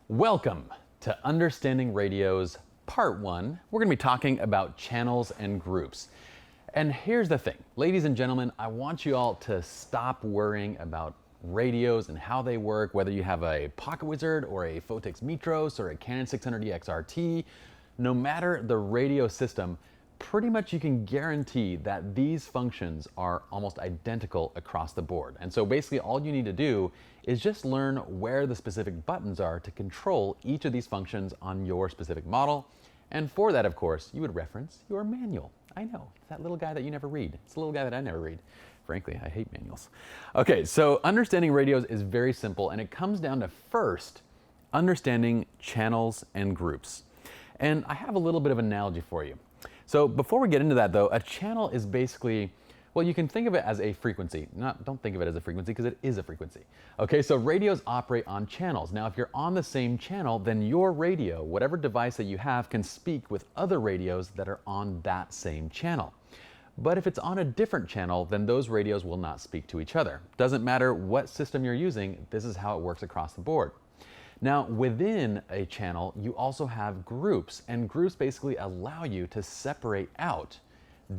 Welcome to Understanding Radio's Part 1. We're going to be talking about channels and groups. And here's the thing, ladies and gentlemen, I want you all to stop worrying about radios and how they work, whether you have a Pocket Wizard or a Photix Mitros or a Canon 600EX RT. No matter the radio system, pretty much you can guarantee that these functions are almost identical across the board. And so basically all you need to do is just learn where the specific buttons are to control each of these functions on your specific model. And for that, of course, you would reference your manual. I know, it's that little guy that you never read. It's the little guy that I never read. Frankly, I hate manuals. Okay, so understanding radios is very simple, and it comes down to first understanding channels and groups. And I have a little bit of an analogy for you. So before we get into that though, a channel is basically, well, you can think of it as a frequency. Don't think of it as a frequency because it is a frequency. Okay, so radios operate on channels. Now, if you're on the same channel, then your radio, whatever device that you have, can speak with other radios that are on that same channel. But if it's on a different channel, then those radios will not speak to each other. Doesn't matter what system you're using, this is how it works across the board. Now, within a channel, you also have groups, and groups basically allow you to separate out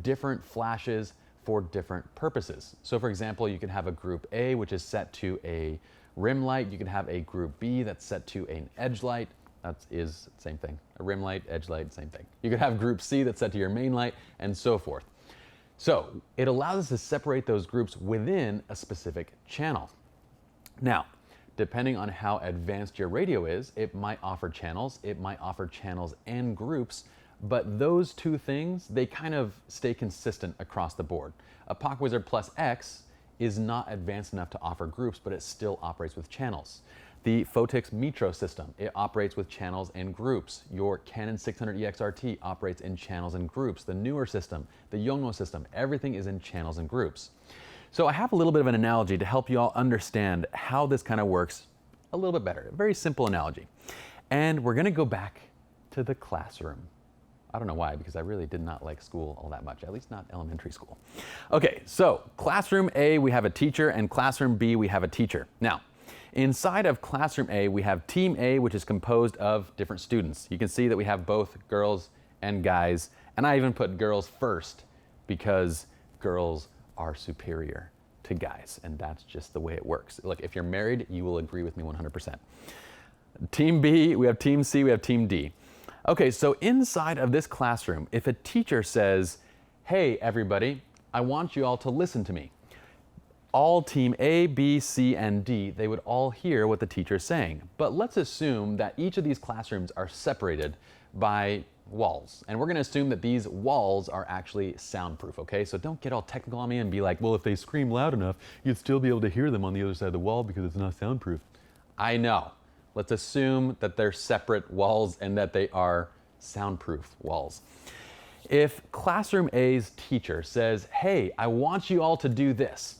different flashes for different purposes. So for example, you can have a group A, which is set to a rim light. You can have a group B that's set to an edge light. That is the same thing. A rim light, edge light, same thing. You could have group C that's set to your main light, and so forth. So it allows us to separate those groups within a specific channel. Now, depending on how advanced your radio is, it might offer channels, it might offer channels and groups, but those two things, they kind of stay consistent across the board. A Pocket Wizard Plus X is not advanced enough to offer groups, but it still operates with channels. The Photix Mitros system, it operates with channels and groups. Your Canon 600EX RT operates in channels and groups. The newer system, the Yongnuo system, everything is in channels and groups. So I have a little bit of an analogy to help you all understand how this kind of works a little bit better. A very simple analogy. And we're going to go back to the classroom. I don't know why, because I really did not like school all that much, at least not elementary school. Okay, so classroom A, we have a teacher, and classroom B, we have a teacher. Now, inside of classroom A, we have team A, which is composed of different students. You can see that we have both girls and guys, and I even put girls first because girls are superior to guys, and that's just the way it works. Look, if you're married, you will agree with me 100%. Team B, we have team C, we have team D. Okay, so inside of this classroom, if a teacher says, hey everybody, I want you all to listen to me, all team A, B, C, and D, they would all hear what the teacher is saying. But let's assume that each of these classrooms are separated by walls. And we're going to assume that these walls are actually soundproof, okay? So don't get all technical on me and be like, well, if they scream loud enough, you'd still be able to hear them on the other side of the wall because it's not soundproof. I know. Let's assume that they're separate walls and that they are soundproof walls. If classroom A's teacher says, hey, I want you all to do this,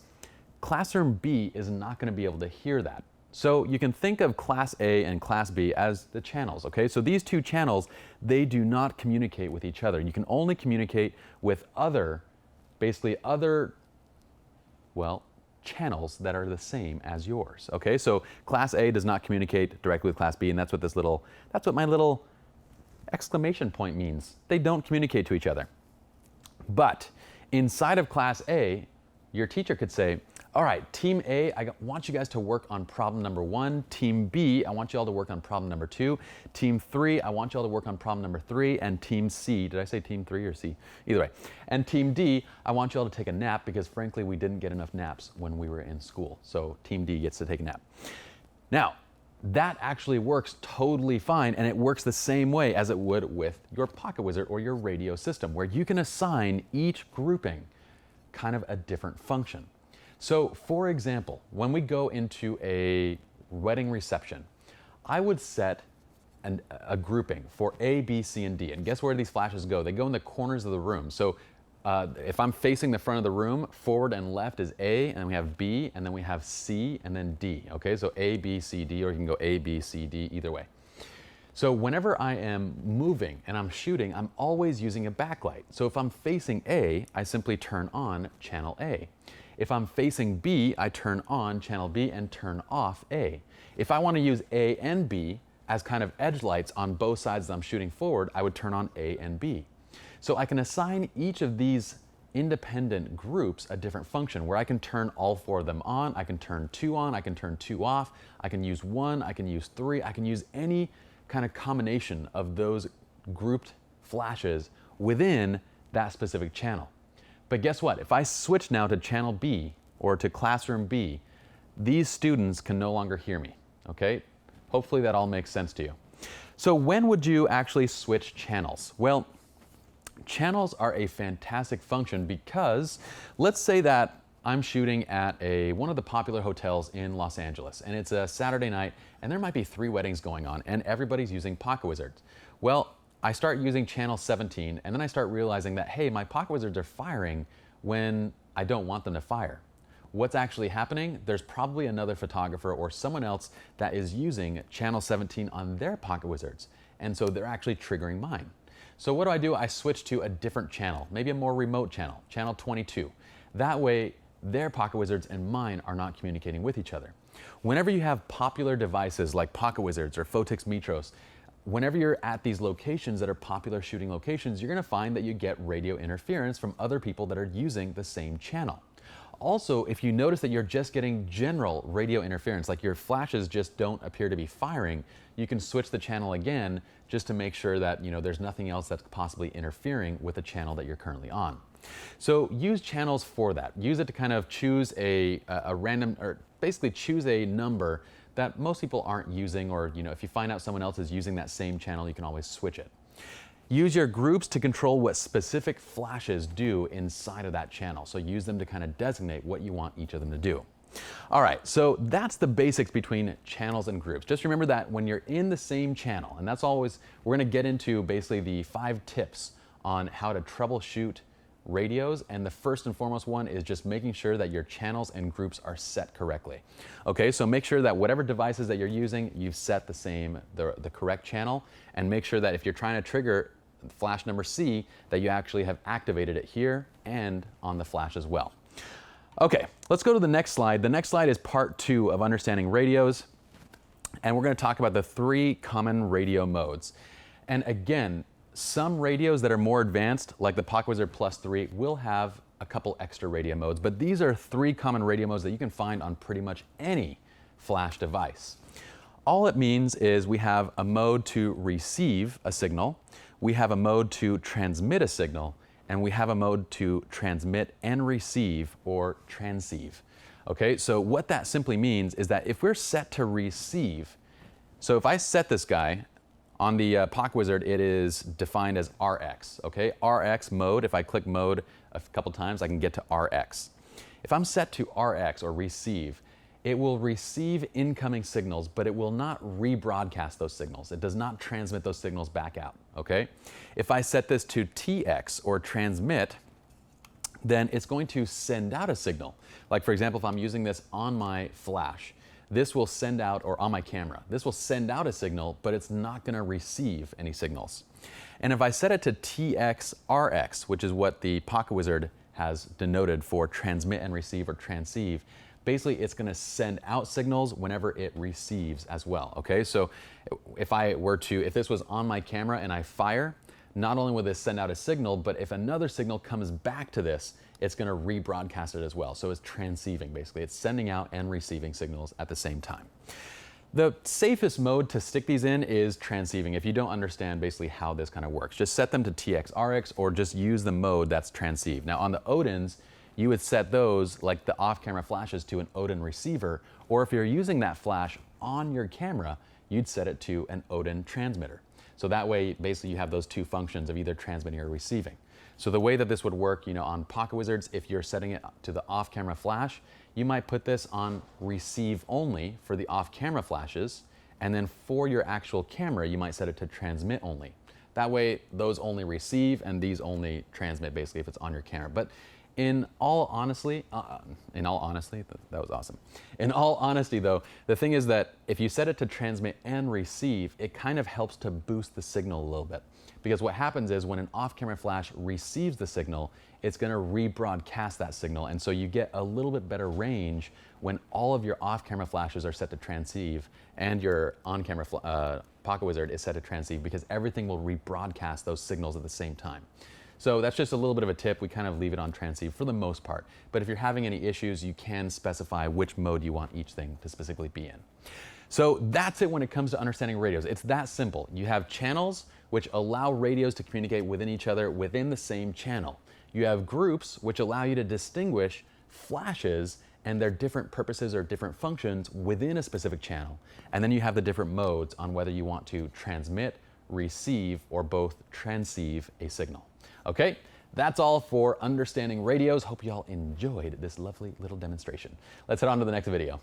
classroom B is not going to be able to hear that. So you can think of class A and class B as the channels, okay? So these two channels, they do not communicate with each other. You can only communicate with basically other, well, channels that are the same as yours, okay? So class A does not communicate directly with class B, and that's what my little exclamation point means. They don't communicate to each other. But inside of class A, your teacher could say, all right, team A, I want you guys to work on problem number 1. Team B, I want you all to work on problem number 2. Team 3, I want you all to work on problem number 3. And team C, did I say team 3 or C? Either way. And team D, I want you all to take a nap because frankly, we didn't get enough naps when we were in school. So team D gets to take a nap. Now, that actually works totally fine, and it works the same way as it would with your Pocket Wizard or your radio system, where you can assign each grouping kind of a different function. So for example, when we go into a wedding reception, I would set a grouping for A, B, C, and D. And guess where these flashes go? They go in the corners of the room. So if I'm facing the front of the room, forward and left is A, and then we have B, and then we have C, and then D. Okay, so A, B, C, D, or you can go A, B, C, D, either way. So whenever I am moving and I'm shooting, I'm always using a backlight. So if I'm facing A, I simply turn on channel A. If I'm facing B, I turn on channel B and turn off A. If I want to use A and B as kind of edge lights on both sides that I'm shooting forward, I would turn on A and B. So I can assign each of these independent groups a different function where I can turn all 4 of them on, I can turn 2 on, I can turn 2 off, I can use 1, I can use 3, I can use any kind of combination of those grouped flashes within that specific channel. But guess what? If I switch now to channel B or to classroom B, these students can no longer hear me, okay? Hopefully that all makes sense to you. So when would you actually switch channels? Well, channels are a fantastic function because let's say that I'm shooting at one of the popular hotels in Los Angeles and it's a Saturday night and there might be 3 weddings going on and everybody's using Pocket Wizards. Well, I start using channel 17 and then I start realizing that, hey, my Pocket Wizards are firing when I don't want them to fire. What's actually happening? There's probably another photographer or someone else that is using channel 17 on their Pocket Wizards. And so they're actually triggering mine. So what do? I switch to a different channel, maybe a more remote channel, channel 22. That way, their Pocket Wizards and mine are not communicating with each other. Whenever you have popular devices like Pocket Wizards or Photix Mitros, whenever you're at these locations that are popular shooting locations, you're gonna find that you get radio interference from other people that are using the same channel. Also, if you notice that you're just getting general radio interference, like your flashes just don't appear to be firing, you can switch the channel again just to make sure that there's nothing else that's possibly interfering with the channel that you're currently on. So use channels for that. Use it to kind of choose a random, or basically choose a number that most people aren't using, or if you find out someone else is using that same channel, you can always switch it. Use your groups to control what specific flashes do inside of that channel. So use them to kind of designate what you want each of them to do. All right, so that's the basics between channels and groups. Just remember that when you're in the same channel, and that's always, we're gonna get into basically the 5 tips on how to troubleshoot radios, and the first and foremost one is just making sure that your channels and groups are set correctly. Okay, so make sure that whatever devices that you're using, you've set the correct channel, and make sure that if you're trying to trigger flash number C, that you actually have activated it here and on the flash as well. Okay, let's go to the next slide. The next slide is part 2 of understanding radios, and we're going to talk about the 3 common radio modes. And again, some radios that are more advanced, like the Pocket Wizard Plus 3, will have a couple extra radio modes, but these are 3 common radio modes that you can find on pretty much any flash device. All it means is we have a mode to receive a signal, we have a mode to transmit a signal, and we have a mode to transmit and receive, or transceive. Okay, so what that simply means is that if we're set to receive, so if I set this guy on the Pocket Wizard, it is defined as RX, okay? RX mode, if I click mode a couple times, I can get to RX. If I'm set to RX, or receive, it will receive incoming signals, but it will not rebroadcast those signals. It does not transmit those signals back out, okay? If I set this to TX, or transmit, then it's going to send out a signal. Like for example, if I'm using this on my flash, this will send out, or on my camera, this will send out a signal, but it's not gonna receive any signals. And if I set it to TX-RX, which is what the Pocket Wizard has denoted for transmit and receive, or transceive, basically it's gonna send out signals whenever it receives as well, okay? So if this was on my camera and I fire, not only will this send out a signal, but if another signal comes back to this, it's gonna rebroadcast it as well. So it's transceiving, basically. It's sending out and receiving signals at the same time. The safest mode to stick these in is transceiving, if you don't understand basically how this kind of works. Just set them to TX-RX, or just use the mode that's transceive. Now on the Odins, you would set those, like the off-camera flashes, to an Odin receiver, or if you're using that flash on your camera, you'd set it to an Odin transmitter. So that way, basically you have those 2 functions of either transmitting or receiving. So the way that this would work, on Pocket Wizards, if you're setting it to the off-camera flash, you might put this on receive only for the off-camera flashes, and then for your actual camera, you might set it to transmit only. That way, those only receive and these only transmit, basically, if it's on your camera. But In all honesty, that was awesome. In all honesty though, the thing is that if you set it to transmit and receive, it kind of helps to boost the signal a little bit. Because what happens is when an off-camera flash receives the signal, it's gonna rebroadcast that signal. And so you get a little bit better range when all of your off-camera flashes are set to transceive and your on-camera PocketWizard is set to transceive, because everything will rebroadcast those signals at the same time. So that's just a little bit of a tip. We kind of leave it on transceive for the most part. But if you're having any issues, you can specify which mode you want each thing to specifically be in. So that's it when it comes to understanding radios. It's that simple. You have channels which allow radios to communicate within each other within the same channel. You have groups which allow you to distinguish flashes and their different purposes or different functions within a specific channel. And then you have the different modes on whether you want to transmit, receive, or both transceive a signal. Okay, that's all for understanding radios. Hope you all enjoyed this lovely little demonstration. Let's head on to the next video.